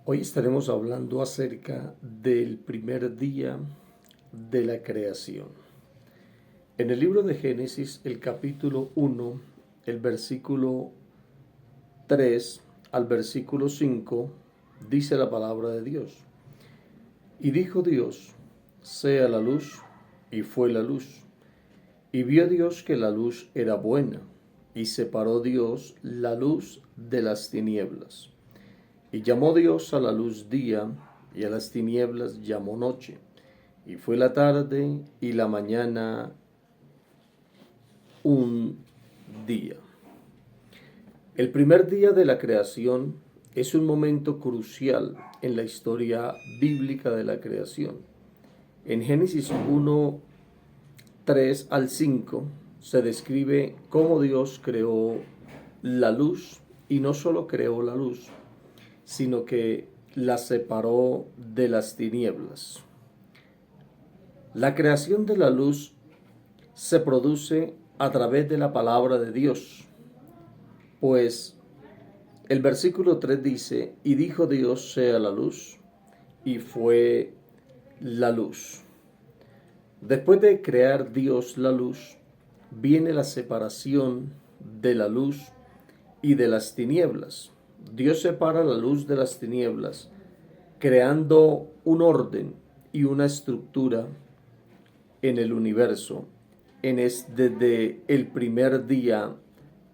Hoy estaremos hablando acerca del primer día de la creación. En el libro de Génesis, el capítulo 1, el versículo 3 al versículo 5, dice la palabra de Dios. Y dijo Dios, sea la luz, y fue la luz. Y vio Dios que la luz era buena, y separó Dios la luz de las tinieblas. Y llamó Dios a la luz día, y a las tinieblas llamó noche. Y fue la tarde y la mañana un día. El primer día de la creación es un momento crucial en la historia bíblica de la creación. En Génesis 1, 3 al 5 se describe cómo Dios creó la luz, y no solo creó la luz, sino que la separó de las tinieblas. La creación de la luz se produce a través de la palabra de Dios, pues el versículo 3 dice, y dijo Dios sea la luz, y fue la luz. Después de crear Dios la luz, viene la separación de la luz y de las tinieblas. Dios separa la luz de las tinieblas, creando un orden y una estructura en el universo desde el primer día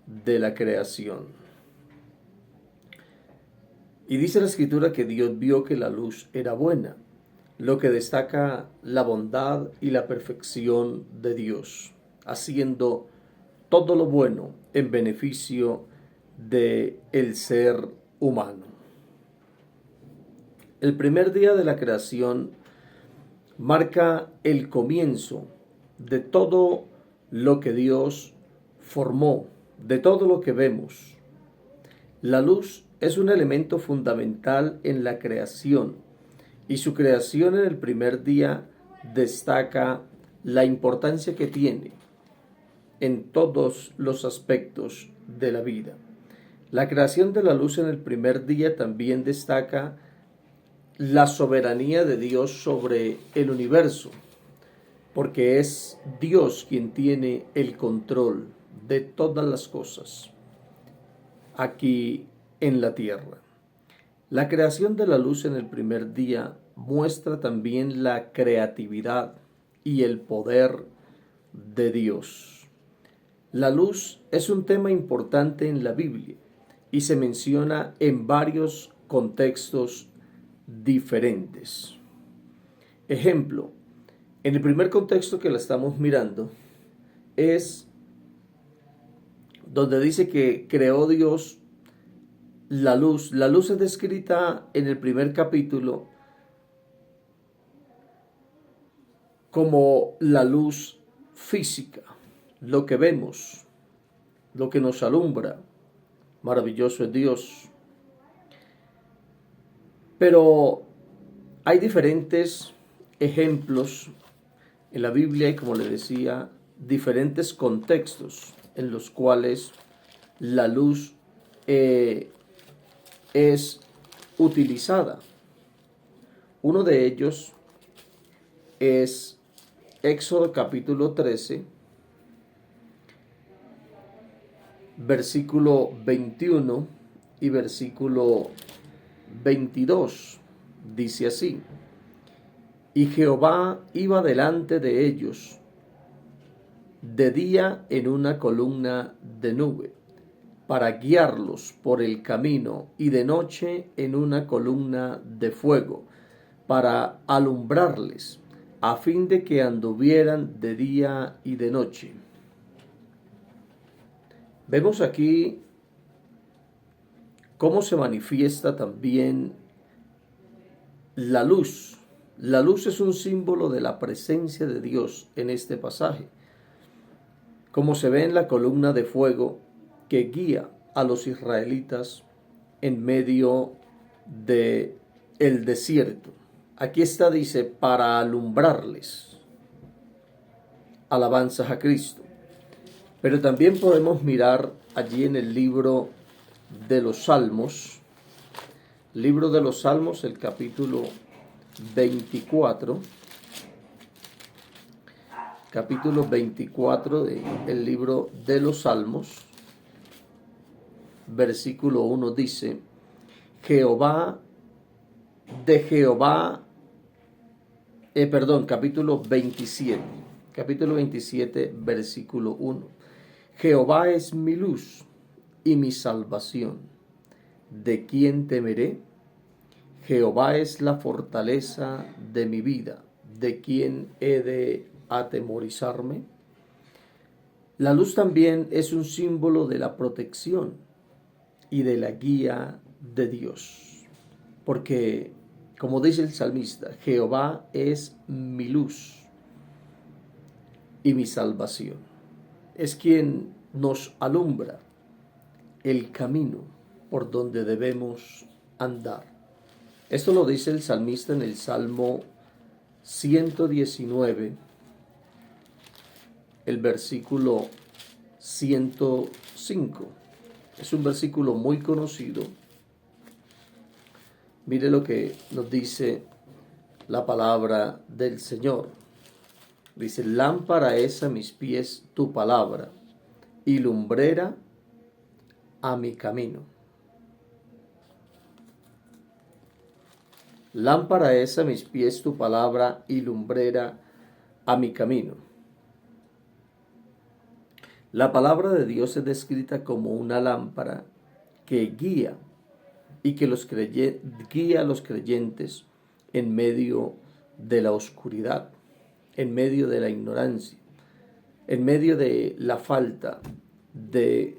de la creación. Y dice la escritura que Dios vio que la luz era buena, lo que destaca la bondad y la perfección de Dios, haciendo todo lo bueno en beneficio del ser humano. El primer día de la creación marca el comienzo de todo lo que Dios formó, de todo lo que vemos. La luz es un elemento fundamental en la creación, y su creación en el primer día destaca la importancia que tiene en todos los aspectos de la vida. La creación de la luz en el primer día también destaca la soberanía de Dios sobre el universo, porque es Dios quien tiene el control de todas las cosas aquí en la tierra. La creación de la luz en el primer día muestra también la creatividad y el poder de Dios. La luz es un tema importante en la Biblia y se menciona en varios contextos diferentes. Ejemplo, en el primer contexto que la estamos mirando es donde dice que creó Dios la luz. La luz es descrita en el primer capítulo como la luz física, lo que vemos, lo que nos alumbra. Maravilloso es Dios. Pero hay diferentes ejemplos en la Biblia y, como le decía, diferentes contextos en los cuales la luz es utilizada. Uno de ellos es Éxodo capítulo 13, versículo 21 y versículo 22. Dice así: y Jehová iba delante de ellos de día en una columna de nube, para guiarlos por el camino, y de noche en una columna de fuego, para alumbrarles, a fin de que anduvieran de día y de noche. Vemos aquí cómo se manifiesta también la luz. La luz es un símbolo de la presencia de Dios en este pasaje, como se ve en la columna de fuego que guía a los israelitas en medio de el desierto. Aquí está, dice, para alumbrarles. Alabanzas a Cristo. Pero también podemos mirar allí en el libro de los Salmos, Libro de los Salmos, el capítulo 24. Capítulo 24 del libro de los Salmos, versículo 1 dice: Jehová, de Jehová, capítulo 27, versículo 1. Jehová es mi luz y mi salvación. ¿De quién temeré? Jehová es la fortaleza de mi vida. ¿De quién he de atemorizarme? La luz también es un símbolo de la protección y de la guía de Dios. Porque, como dice el salmista, Jehová es mi luz y mi salvación. Es quien nos alumbra el camino por donde debemos andar. Esto lo dice el salmista en el Salmo 119, el versículo 105. Es un versículo muy conocido. Mire lo que nos dice la palabra del Señor. Dice: lámpara es a mis pies tu palabra y lumbrera a mi camino. Lámpara es a mis pies tu palabra y lumbrera a mi camino. La palabra de Dios es descrita como una lámpara que guía y que guía a los creyentes en medio de la oscuridad, en medio de la ignorancia, en medio de la falta de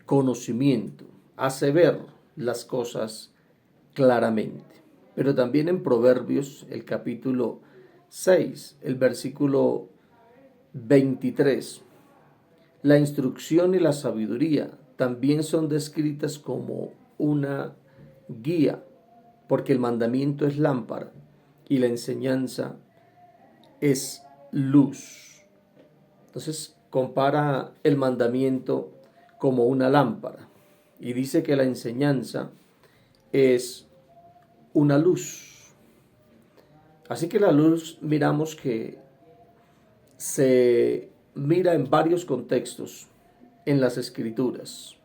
conocimiento. Hace ver las cosas claramente. Pero también en Proverbios, el capítulo 6, el versículo 23, la instrucción y la sabiduría también son descritas como una guía, porque el mandamiento es lámpara y la enseñanza es luz. Entonces compara el mandamiento como una lámpara y dice que la enseñanza es una luz. Así que la luz, miramos que se mira en varios contextos en las Escrituras.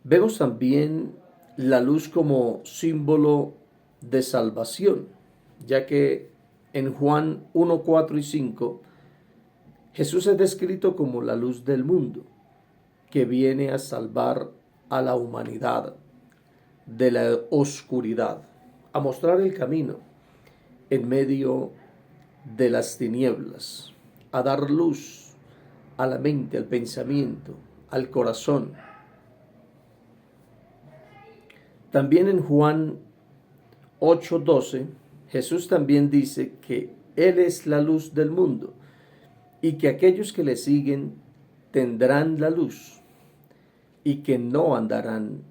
Vemos también la luz como símbolo de salvación, ya que en Juan 1, 4 y 5 Jesús es descrito como la luz del mundo, que viene a salvar a la humanidad de la oscuridad, a mostrar el camino en medio de las tinieblas, a dar luz a la mente, al pensamiento, al corazón. También en Juan 8:12, Jesús también dice que Él es la luz del mundo y que aquellos que le siguen tendrán la luz y que no andarán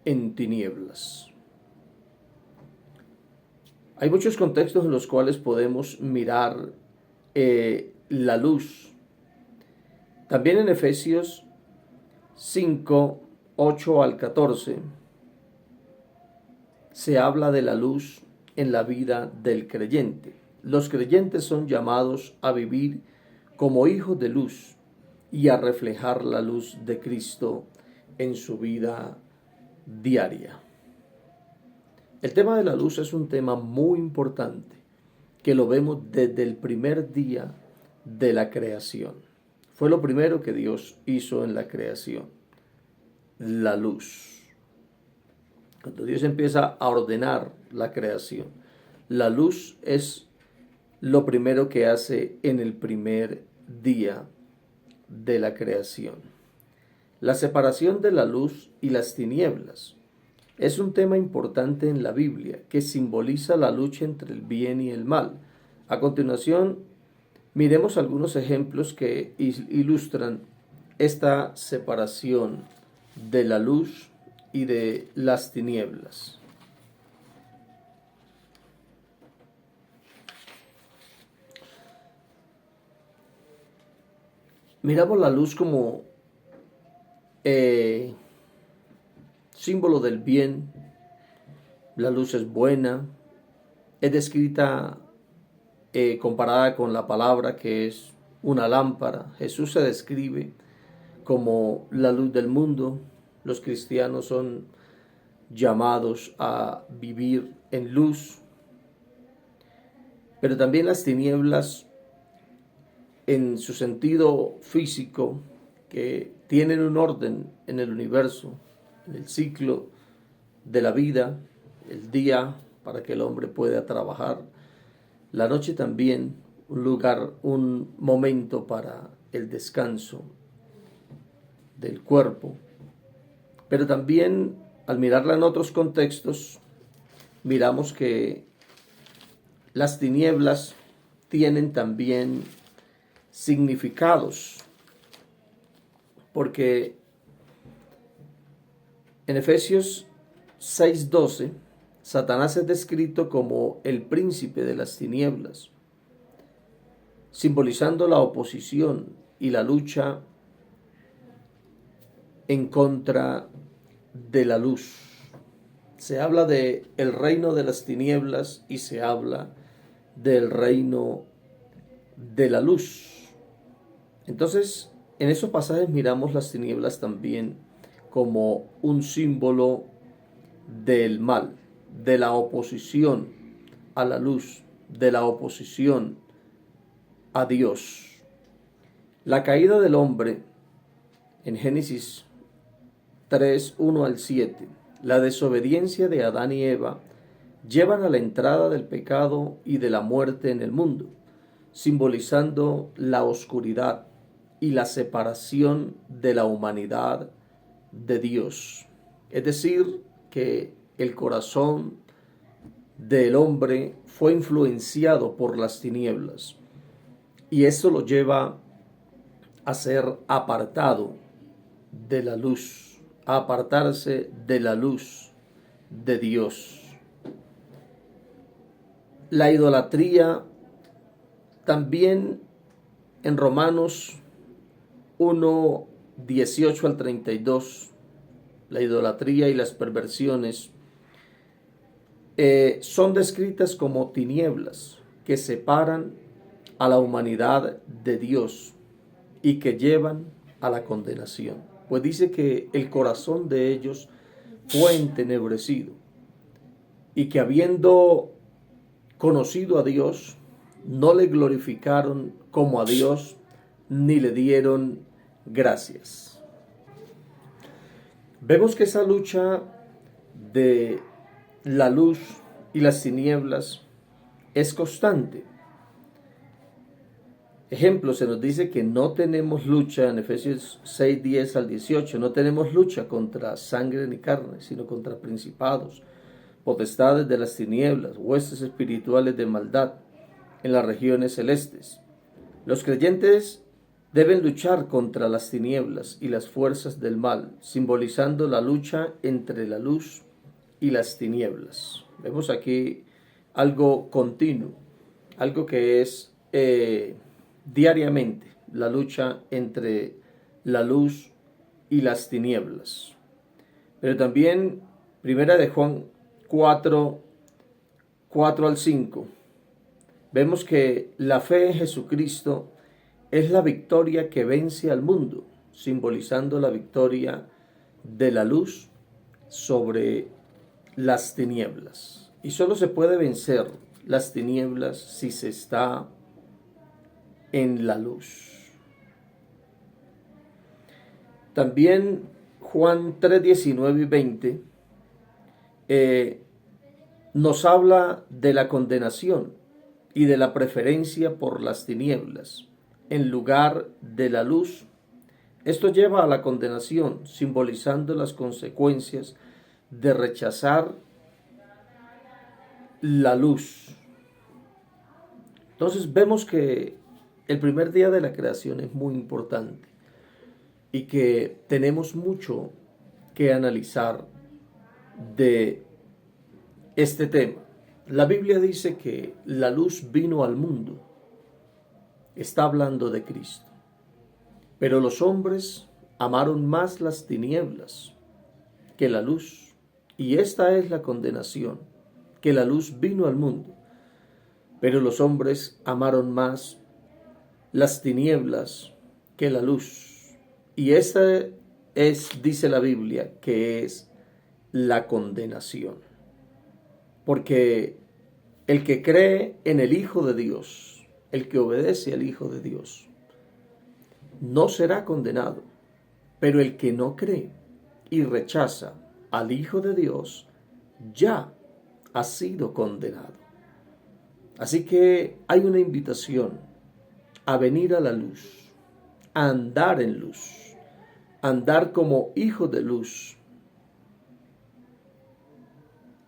en tinieblas. Hay muchos contextos en los cuales podemos mirar la luz. También en Efesios 5, 8 al 14, se habla de la luz en la vida del creyente. Los creyentes son llamados a vivir como hijos de luz y a reflejar la luz de Cristo en su vida diaria. El tema de la luz es un tema muy importante que lo vemos desde el primer día de la creación. Fue lo primero que Dios hizo en la creación, la luz. Cuando Dios empieza a ordenar la creación, la luz es lo primero que hace en el primer día de la creación. La separación de la luz y las tinieblas es un tema importante en la Biblia que simboliza la lucha entre el bien y el mal. A continuación, miremos algunos ejemplos que ilustran esta separación de la luz y de las tinieblas. Miramos la luz como símbolo del bien. La luz es buena, es descrita comparada con la palabra que es una lámpara. Jesús se describe como la luz del mundo. Los cristianos son llamados a vivir en luz, pero también las tinieblas en su sentido físico, que tienen un orden en el universo, en el ciclo de la vida, el día para que el hombre pueda trabajar, la noche también un lugar, un momento para el descanso del cuerpo. Pero también al mirarla en otros contextos, miramos que las tinieblas tienen también significados, porque en Efesios 6:12, Satanás es descrito como el príncipe de las tinieblas, simbolizando la oposición y la lucha en contra de la luz. Se habla de el reino de las tinieblas y se habla del reino de la luz. Entonces, en esos pasajes miramos las tinieblas también como un símbolo del mal, de la oposición a la luz, de la oposición a Dios. La caída del hombre en Génesis 3, 1 al 7, la desobediencia de Adán y Eva llevan a la entrada del pecado y de la muerte en el mundo, simbolizando la oscuridad y la separación de la humanidad de Dios. Es decir, que el corazón del hombre fue influenciado por las tinieblas y eso lo lleva a ser apartado de la luz, a apartarse de la luz de Dios. La idolatría también en Romanos 1, 18 al 32, la idolatría y las perversiones son descritas como tinieblas que separan a la humanidad de Dios y que llevan a la condenación. Pues dice que el corazón de ellos fue entenebrecido y que habiendo conocido a Dios, no le glorificaron como a Dios ni le dieron gracias. Vemos que esa lucha de la luz y las tinieblas es constante. Ejemplo, se nos dice que no tenemos lucha en Efesios 6, 10 al 18, no tenemos lucha contra sangre ni carne, sino contra principados, potestades de las tinieblas, huestes espirituales de maldad en las regiones celestes. Los creyentes deben luchar contra las tinieblas y las fuerzas del mal, simbolizando la lucha entre la luz y las tinieblas. Vemos aquí algo continuo, algo que es diariamente, la lucha entre la luz y las tinieblas. Pero también, primera de Juan 4, 4 al 5, vemos que la fe en Jesucristo es la victoria que vence al mundo, simbolizando la victoria de la luz sobre las tinieblas. Y solo se puede vencer las tinieblas si se está en la luz. También Juan 3, 19 y 20 nos habla de la condenación y de la preferencia por las tinieblas en lugar de la luz. Esto lleva a la condenación, simbolizando las consecuencias de rechazar la luz. Entonces vemos que el primer día de la creación es muy importante y que tenemos mucho que analizar de este tema. La Biblia dice que la luz vino al mundo. Está hablando de Cristo. Pero los hombres amaron más las tinieblas que la luz. Y esta es la condenación, que la luz vino al mundo, pero los hombres amaron más las tinieblas que la luz. Y esta es, dice la Biblia, que es la condenación. Porque el que cree en el Hijo de Dios, el que obedece al Hijo de Dios, no será condenado. Pero el que no cree y rechaza al Hijo de Dios, ya ha sido condenado. Así que hay una invitación a venir a la luz, a andar en luz, a andar como hijo de luz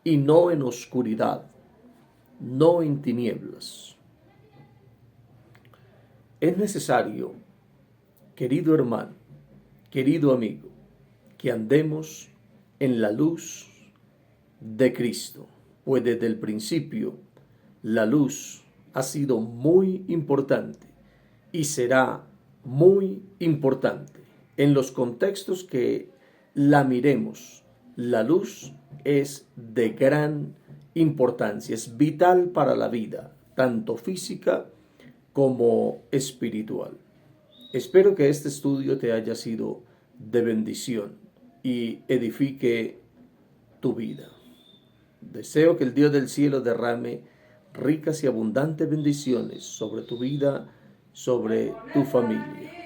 y no en oscuridad, no en tinieblas. Es necesario, querido hermano, querido amigo, que andemos en la luz de Cristo, pues desde el principio la luz ha sido muy importante y será muy importante. En los contextos que la miremos, la luz es de gran importancia, es vital para la vida, tanto física como espiritual. Espero que este estudio te haya sido de bendición y edifique tu vida. Deseo que el Dios del cielo derrame ricas y abundantes bendiciones sobre tu vida, sobre tu familia.